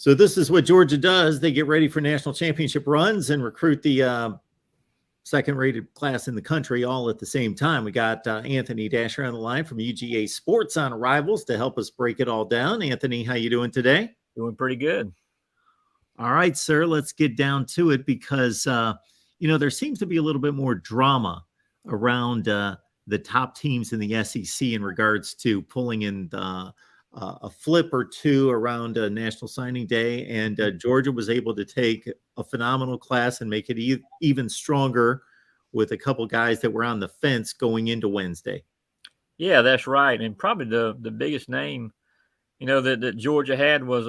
So this is what Georgia does. They get ready for national championship runs and recruit the second-rated class in the country all at the same time. We got Anthony Dasher on the line from UGA Sports on Arrivals to help us break it all down. Anthony, how you doing today? Doing pretty good. All right, sir, let's get down to it because, there seems to be a little bit more drama around the top teams in the SEC in regards to pulling in a flip or two around National Signing Day. And Georgia was able to take a phenomenal class and make it even stronger with a couple guys that were on the fence going into Wednesday. Yeah, that's right. And probably the biggest name, that Georgia had was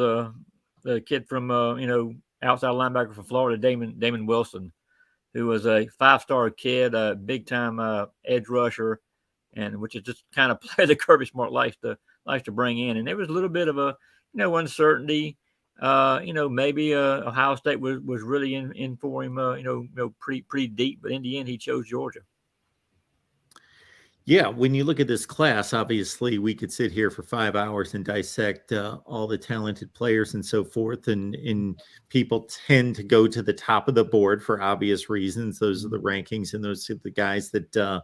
the kid from, outside linebacker from Florida, Damon Wilson, who was a 5-star kid, a big-time edge rusher, and which is just kind of player that Kirby Smart likes to bring in. And there was a little bit of a, uncertainty. Maybe Ohio State was really in for him, pretty deep. But in the end, he chose Georgia. Yeah, when you look at this class, obviously we could sit here for 5 hours and dissect all the talented players and so forth. And people tend to go to the top of the board for obvious reasons. Those are the rankings, and those are the guys that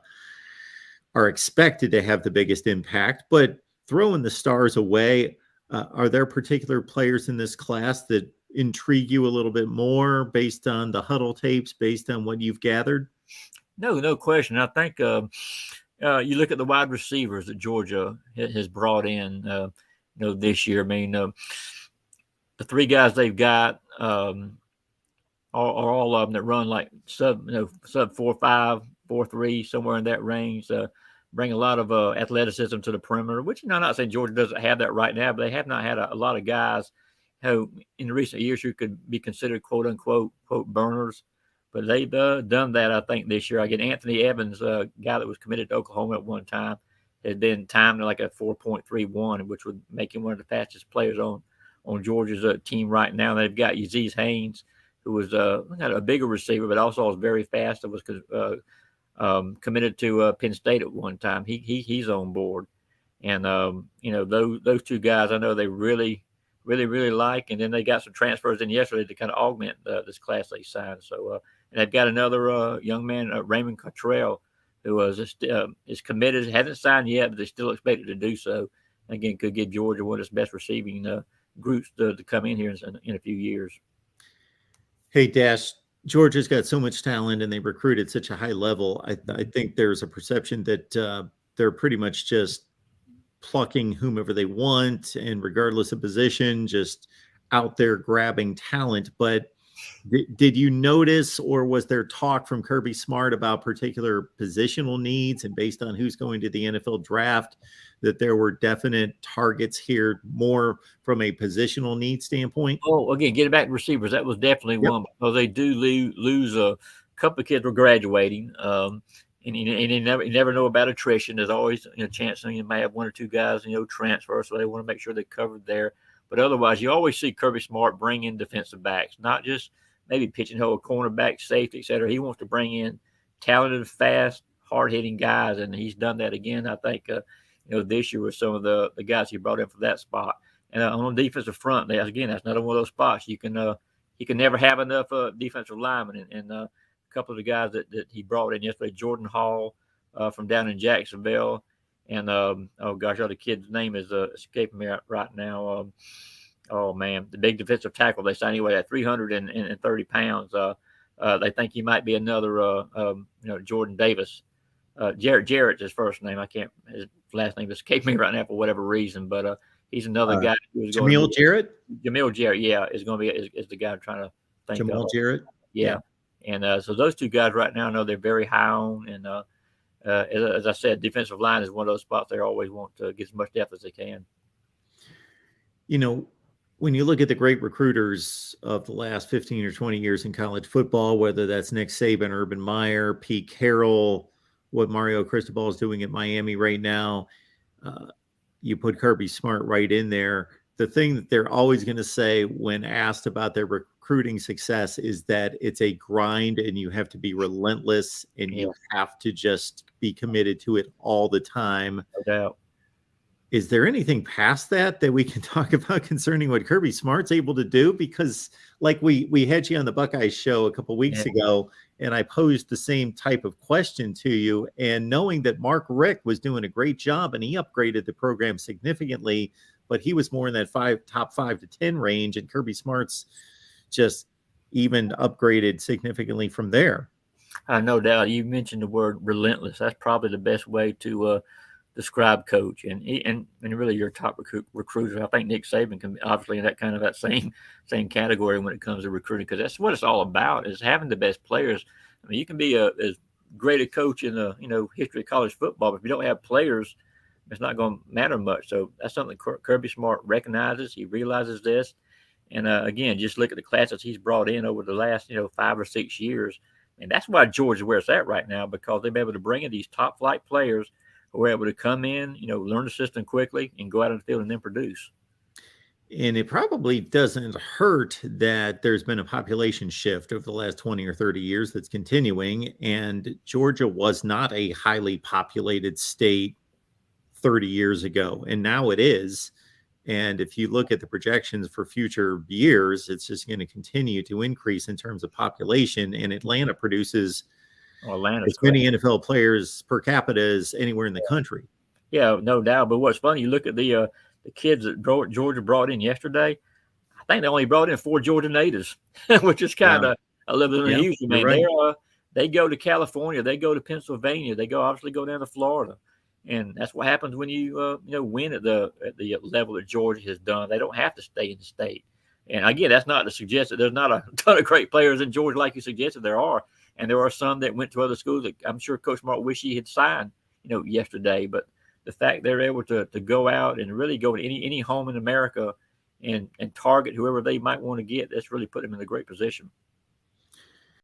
are expected to have the biggest impact. But throwing the stars away, are there particular players in this class that intrigue you a little bit more based on the huddle tapes, based on what you've gathered? No question. I think you look at the wide receivers that Georgia has brought in, this year. I mean, the 3 guys they've got are all of them that run like sub 4.5, 4.3, somewhere in that range. Bring a lot of athleticism to the perimeter, which I'm not saying Georgia doesn't have that right now, but they have not had a lot of guys who in recent years who could be considered quote unquote burners. But they've done that, I think, this year. I get Anthony Evans, a guy that was committed to Oklahoma at one time, has been timed to like a 4.31, which would make him one of the fastest players on Georgia's team right now. They've got Aziz Haynes, who was not a bigger receiver, but also was very fast. That was committed to Penn State at one time. He's on board, and those 2 guys I know they really like. And then they got some transfers in yesterday to kind of augment this class they signed. So and they've got another young man, Raymond Cottrell, who is committed, hasn't signed yet, but they're still expected to do so. Again, could give Georgia one of its best receiving groups to come in here in a few years. Hey, Dash, Georgia's got so much talent and they recruit at such a high level. I think there's a perception that they're pretty much just plucking whomever they want, and regardless of position, just out there grabbing talent. But did you notice, or was there talk from Kirby Smart about particular positional needs, and based on who's going to the NFL draft, that there were definite targets here more from a positional need standpoint? Oh, again, getting back to receivers, that was definitely one, because they do lose a couple of kids were graduating. And you never know about attrition. There's always a chance you may have 1 or 2 guys transfer, so they want to make sure they're covered there. But otherwise, you always see Kirby Smart bring in defensive backs, not just maybe pigeonhole, cornerback, safety, etc. He wants to bring in talented, fast, hard-hitting guys, and he's done that again. I think this year with some of the guys he brought in for that spot. And on the defensive front, that's another one of those spots you can never have enough defensive linemen, and couple of the guys that he brought in yesterday, Jordan Hall from down in Jacksonville, and the kid's name is escaping me right now. The big defensive tackle they signed anyway at 330 pounds. They think he might be another Jordan Davis. Jarrett's his first name. His last name escaped me right now for whatever reason, but he's another guy who's going. Jamil Jarrett. Jamil Jarrett, yeah, is going to be is the guy I'm trying to think of. Jamal Jarrett. Yeah. And so those 2 guys right now, I know they're very high on. And as I said, defensive line is one of those spots they always want to get as much depth as they can. When you look at the great recruiters of the last 15 or 20 years in college football, whether that's Nick Saban, Urban Meyer, Pete Carroll, what Mario Cristobal is doing at Miami right now, you put Kirby Smart right in there. The thing that they're always going to say when asked about their recruiting success is that it's a grind and you have to be relentless and you have to just be committed to it all the time. No doubt. Is there anything past that that we can talk about concerning what Kirby Smart's able to do? Because like we had you on the Buckeyes show a couple weeks Yeah. ago, and I posed the same type of question to you, and knowing that Mark Richt was doing a great job and he upgraded the program significantly, but he was more in that top 5 to 10 range, and Kirby Smart's just even upgraded significantly from there. No doubt. You mentioned the word relentless. That's probably the best way to describe coach, and really your top recruiter. I think Nick Saban can be obviously in that same category when it comes to recruiting, because that's what it's all about, is having the best players. I mean, you can be as great a coach in the history of college football, but if you don't have players, it's not going to matter much. So that's something Kirby Smart recognizes. He realizes this, and again, just look at the classes he's brought in over the last 5 or 6 years, and that's why Georgia's where it's at right now, because they've been able to bring in these top flight players who are able to come in, learn the system quickly and go out on the field and then produce. And it probably doesn't hurt that there's been a population shift over the last 20 or 30 years that's continuing. And Georgia was not a highly populated state 30 years ago, and now it is. And if you look at the projections for future years, it's just going to continue to increase in terms of population. And Atlanta produces as many NFL players per capita as anywhere in the country. Yeah, no doubt. But what's funny, you look at the kids that Georgia brought in yesterday. I think they only brought in 4 Georgia natives, which is kind of a little bit unusual. Man, right. They go to California, they go to Pennsylvania, they obviously go down to Florida, and that's what happens when you win at the level that Georgia has done. They don't have to stay in the state. And again, that's not to suggest that there's not a ton of great players in Georgia like you suggested there are, and there are some that went to other schools that I'm sure Coach Smart wish he had signed yesterday, but the fact they're able to go out and really go to any home in America and target whoever they might want to get, that's really put them in a great position.